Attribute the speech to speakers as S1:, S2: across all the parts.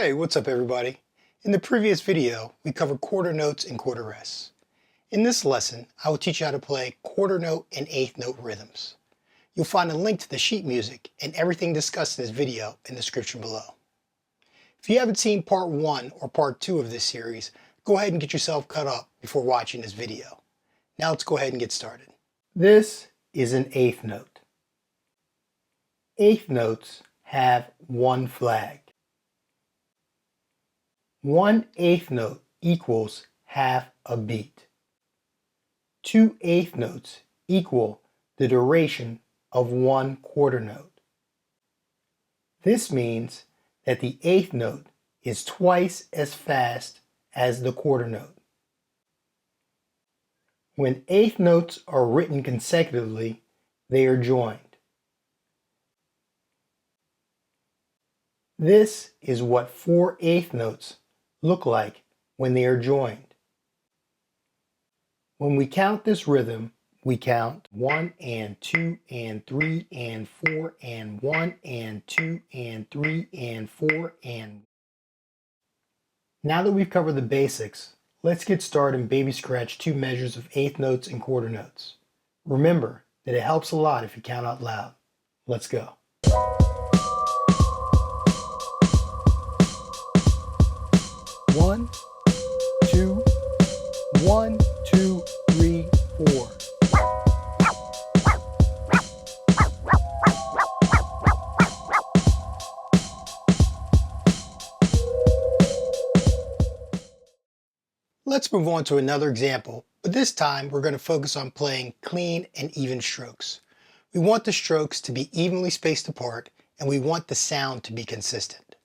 S1: Hey, what's up everybody? In the previous video, we covered quarter notes and quarter rests. In this lesson, I will teach you how to play quarter note and eighth note rhythms. You'll find a link to the sheet music and everything discussed in this video in the description below. If you haven't seen part 1 or part 2 of this series, go ahead and get yourself caught up before watching this video. Now let's go ahead and get started. This is an eighth note. Eighth notes have one flag. 1 eighth note equals half a beat. 2 eighth notes equal the duration of 1 quarter note. This means that the eighth note is twice as fast as the quarter note. When eighth notes are written consecutively, they are joined. This is what 4 eighth notes look like when they are joined. When we count this rhythm, we count 1 and 2 and 3 and 4 and 1 and 2 and 3 and 4 and... Now that we've covered the basics, let's get started and baby scratch 2 measures of eighth notes and quarter notes. Remember that it helps a lot if you count out loud. Let's go. 1, 2, 1, 2, 3, 4. Let's move on to another example, but this time we're going to focus on playing clean and even strokes. We want the strokes to be evenly spaced apart, and we want the sound to be consistent.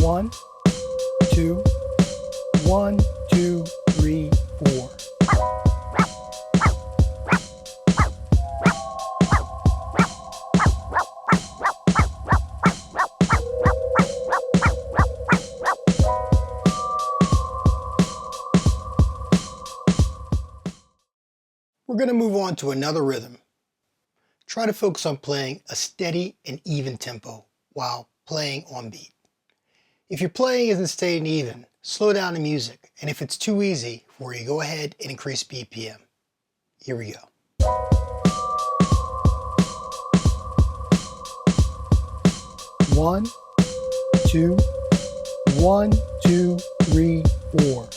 S1: 1, 2, 1, 2, 3, 4. We're going to move on to another rhythm. Try to focus on playing a steady and even tempo while playing on beat. If your playing isn't steady and even, slow down the music, and if it's too easy for you, go ahead and increase BPM. Here we go. 1, 2, 1, 2, 3, 4.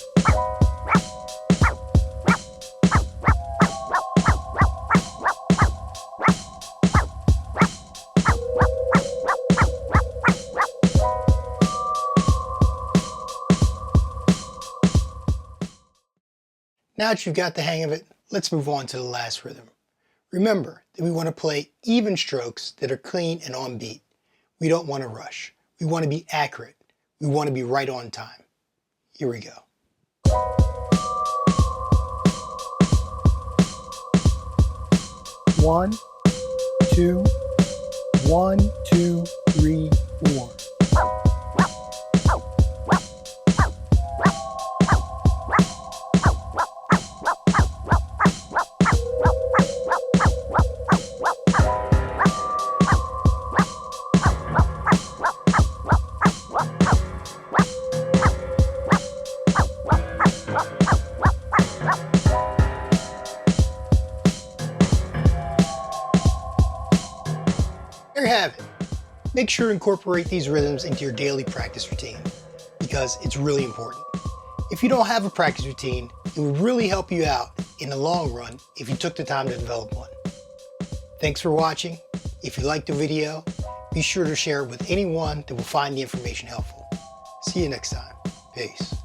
S1: Now that you've got the hang of it, let's move on to the last rhythm. Remember that we want to play even strokes that are clean and on beat. We don't want to rush. We want to be accurate. We want to be right on time. Here we go. 1, 2, 1, 2, 3, 4. There you have it. Make sure to incorporate these rhythms into your daily practice routine because it's really important. If you don't have a practice routine, it would really help you out in the long run if you took the time to develop one. Thanks for watching. If you liked the video, be sure to share it with anyone that will find the information helpful. See you next time. Peace.